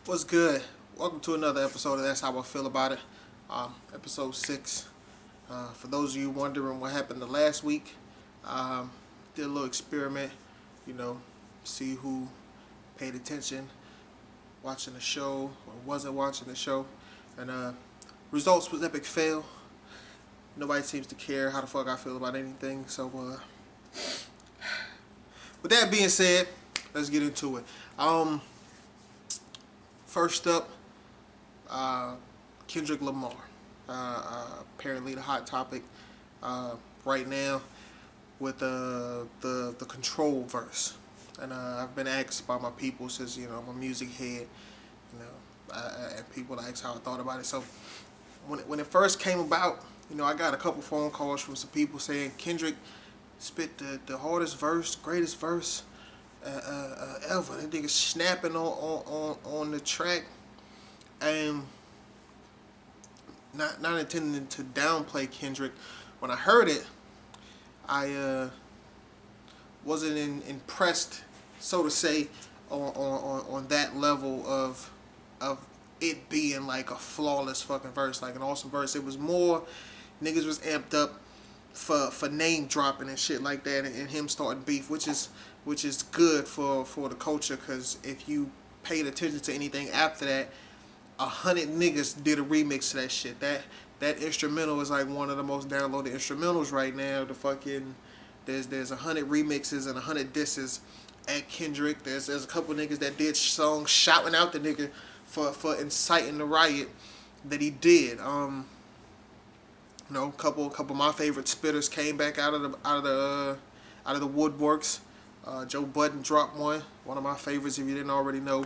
What's good? Welcome to another episode of That's How I Feel About It. Episode 6. For those of you wondering what happened the last week, did a little experiment, you know, see who paid attention watching the show or wasn't watching the show. And results was epic fail. Nobody seems to care how the fuck I feel about anything. So, with that being said, let's get into it. First up, Kendrick Lamar. Apparently the hot topic right now with the Control verse. And I've been asked by my people since, I'm a music head, and people ask how I thought about it. So when it first came about, I got a couple phone calls from some people saying Kendrick spit the hardest verse, greatest verse ever. That nigga snapping on the track, and not intending to downplay Kendrick. When I heard it, I wasn't impressed, so to say, on that level of it being like a flawless fucking verse, like an awesome verse. It was more niggas was amped up for name dropping and shit like that, and him starting beef, which is good for the culture, because if you paid attention to anything after that, 100 niggas did a remix to that shit. That instrumental is like one of the most downloaded instrumentals right now. There's 100 remixes and 100 disses at Kendrick. There's a couple niggas that did songs shouting out the nigga for inciting the riot that he did. Couple of my favorite spitters came back out of the woodworks. Joe Budden dropped one of my favorites if you didn't already know.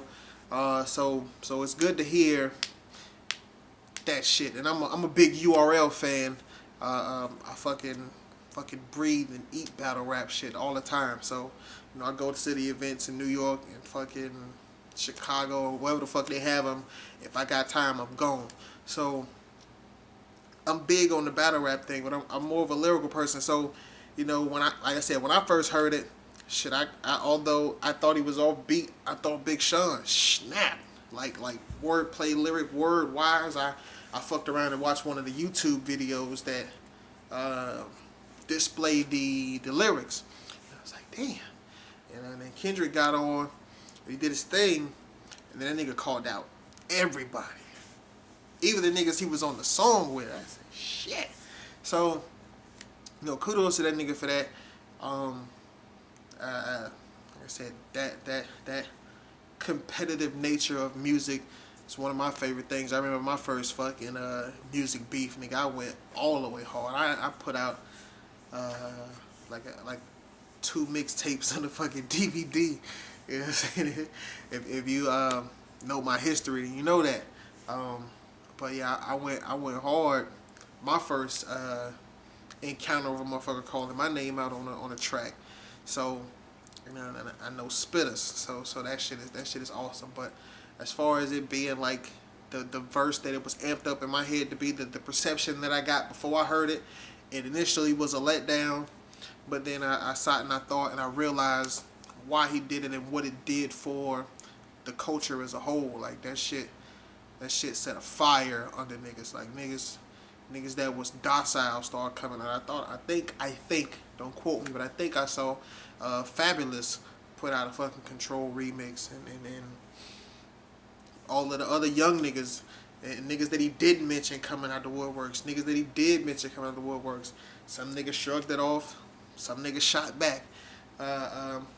So it's good to hear that shit. And I'm a big URL fan. I fucking breathe and eat battle rap shit all the time. So I go to city events in New York and fucking Chicago or wherever the fuck they have them. If I got time, I'm gone. So I'm big on the battle rap thing, but I'm more of a lyrical person. So, when I first heard it, shit, although I thought he was off beat, I thought Big Sean snapped. Like wordplay, lyric, word wise. I fucked around and watched one of the YouTube videos that displayed the lyrics. And I was like, damn. And then Kendrick got on, he did his thing, and then that nigga called out everybody. Even the niggas he was on the song with. I said, shit. So, kudos to that nigga for that. Like I said, that competitive nature of music is one of my favorite things. I remember my first fucking music beef, nigga. I went all the way hard. I put out like 2 mixtapes on the fucking DVD. You know what I'm saying? If you know my history, you know that. But yeah, I went hard. My first encounter with a motherfucker calling my name out on a track. So, I know spitters. So that shit is awesome. But as far as it being like the verse that it was amped up in my head to be, the perception that I got before I heard it, it initially was a letdown. But then I sat and I thought and I realized why he did it and what it did for the culture as a whole. Like that shit set a fire under niggas. Like niggas that was docile started coming out. I think, don't quote me, but I think I saw Fabulous put out a fucking Control remix, and all of the other young niggas and niggas that he didn't mention coming out the woodworks, niggas that he did mention coming out the woodworks. Some niggas shrugged it off, some niggas shot back.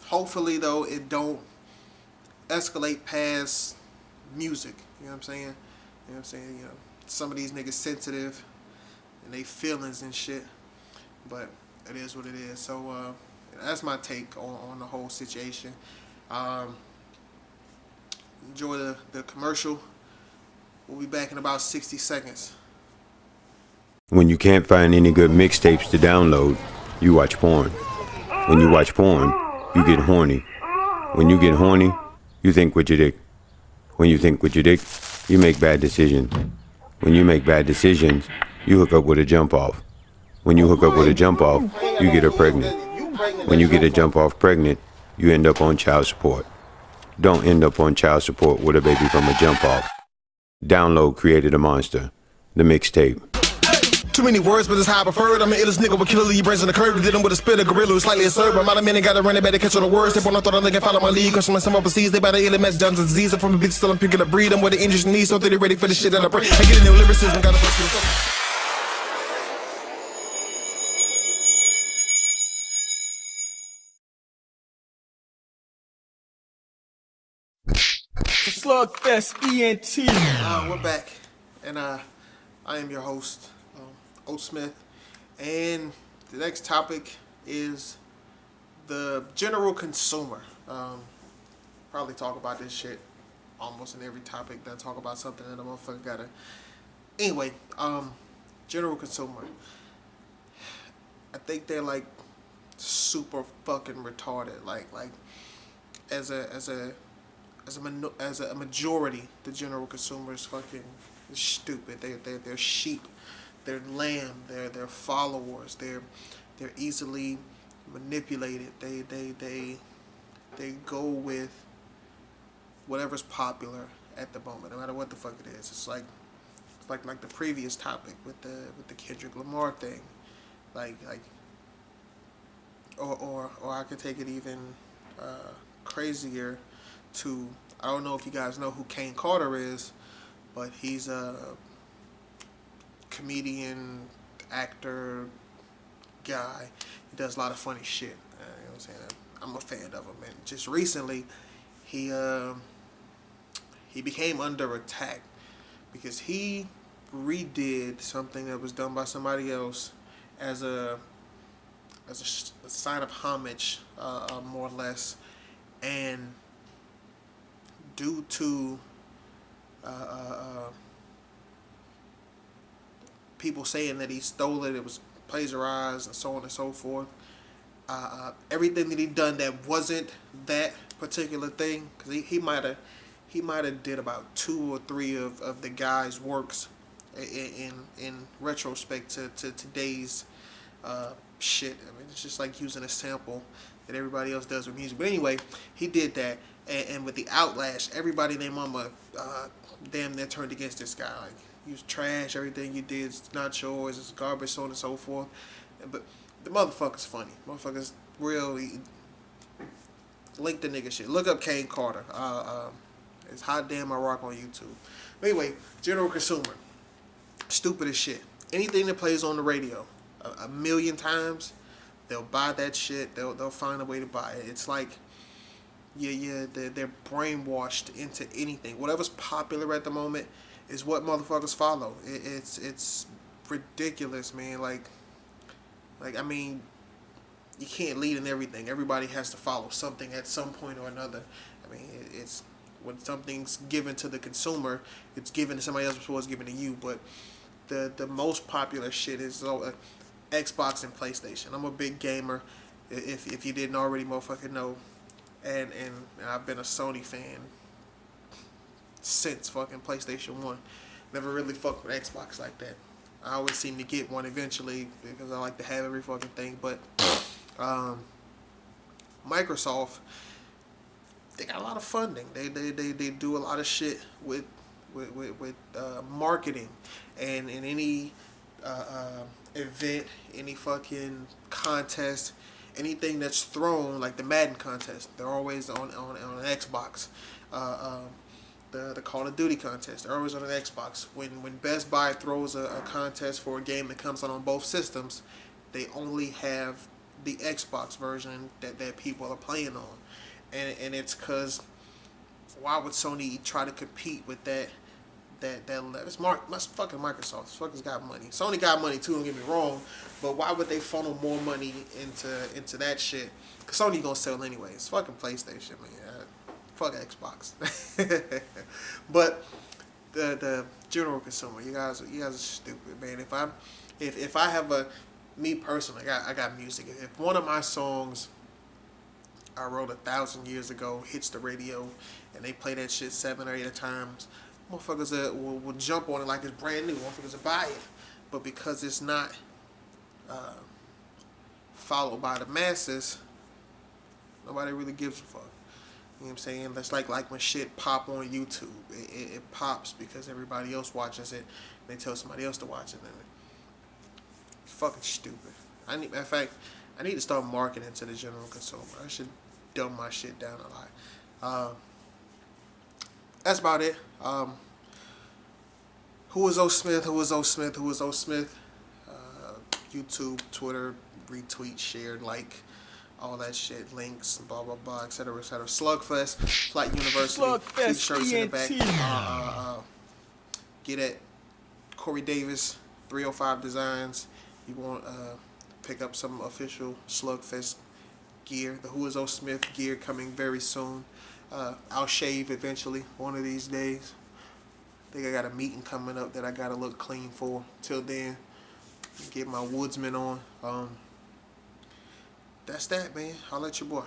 Hopefully though it don't escalate past music. You know what I'm saying? Some of these niggas sensitive and they feelings and shit. But it is what it is. So that's my take on the whole situation. Enjoy the commercial. We'll be back in about 60 seconds. When you can't find any good mixtapes to download, you watch porn. When you watch porn, you get horny. When you get horny, you think with your dick. When you think with your dick, you make bad decisions. When you make bad decisions, you hook up with a jump off. When you hook up with a jump off, you get her pregnant. When you get a jump off pregnant, you end up on child support. don't end up on child support with a baby from a jump off. Download Created a Monster, the mixtape. Too many words, but it's how I prefer it. I'm an illest nigga with killer Lee brains in the curve. Did him with a spit, a gorilla who's slightly absurd. But my minute gotta run it, better catch all the words. They wanna thought I can follow my lead. Cause from some overseas, they better ill match John's disease. I'm from a bitch, still I'm picking a breed. I'm with the injuries and knees, so they ready for the shit that I bring. I get a new lyricism, gotta bust it. SlugFestENT. We're back, and I am your host, WhoIsOSmith, and the next topic is the general consumer. Probably talk about this shit almost in every topic that I talk about something that a motherfucker gotta. Anyway, general consumer. I think they're like super fucking retarded. Like as a majority, the general consumer is fucking stupid. They're sheep, they're lamb, they're followers. They're easily manipulated. They go with whatever's popular at the moment, no matter what the fuck it is. It's like the previous topic with the Kendrick Lamar thing, or I could take it even crazier. To, I don't know if you guys know who Kane Carter is, but he's a comedian, actor, guy. He does a lot of funny shit. You know what I'm saying? I'm a fan of him. And just recently, he became under attack because he redid something that was done by somebody else as a sign of homage, more or less, and due to people saying that he stole it, it was plagiarized, and so on and so forth. Everything that he done that wasn't that particular thing, because he might have did about 2 or 3 of the guy's works in retrospect to today's shit. I mean, it's just like using a sample that everybody else does with music. But anyway, he did that, and with the outlash, everybody named mama damn near turned against this guy. Like, you was trash, everything you did is not yours, it's garbage, so on and so forth. But the motherfucker's funny. Motherfucker's really link the nigga shit. Look up Kane Carter. It's Hot Damn I Rock on YouTube. But anyway, general consumer, stupid as shit. Anything that plays on the radio a million times, they'll buy that shit. They'll find a way to buy it. It's like, they're brainwashed into anything. Whatever's popular at the moment is what motherfuckers follow. It's ridiculous, man. Like I mean, you can't lead in everything. Everybody has to follow something at some point or another. I mean, it's when something's given to the consumer, it's given to somebody else before it's given to you. But the most popular shit is Xbox and PlayStation. I'm a big gamer, if you didn't already motherfucking know, and I've been a Sony fan since fucking PlayStation 1. Never really fucked with Xbox like that. I always seem to get one eventually because I like to have every fucking thing. But Microsoft, they got a lot of funding. They do a lot of shit with marketing, and in any event, any fucking contest, anything that's thrown, like the Madden contest, they're always on an Xbox. The Call of Duty contest, they're always on an Xbox. When Best Buy throws a contest for a game that comes out on both systems, they only have the Xbox version that people are playing on. And it's because why would Sony try to compete with that level? It's fucking Microsoft. This fucker's got money. Sony got money too, don't get me wrong, but why would they funnel more money into that shit? Because Sony gonna sell anyway. It's fucking PlayStation, man. Fuck Xbox. But the general consumer, you guys are stupid, man. If I have me personally, I got music. If one of my songs I wrote 1,000 years ago hits the radio and they play that shit 7 or 8 times, motherfuckers will jump on it like it's brand new. Motherfuckers will buy it. But because it's not followed by the masses, nobody really gives a fuck. You know what I'm saying? That's like when shit pop on YouTube. It pops because everybody else watches it. And they tell somebody else to watch it. And it's fucking stupid. In fact, I need to start marketing to the general consumer. I should dumb my shit down a lot. That's about it. Who is O Smith? Who is O Smith? Who is O Smith? YouTube, Twitter, retweet, share, like, all that shit, links, blah blah blah, etc. etc. Slugfest, Flight University, t-shirts in the back. Get at Corey Davis, 305 Designs. You want pick up some official Slugfest gear. The Who is O Smith gear coming very soon. I'll shave eventually one of these days. I think I got a meeting coming up that I gotta look clean for. Till then, get my woodsman on. That's that, man. I'll let your boy.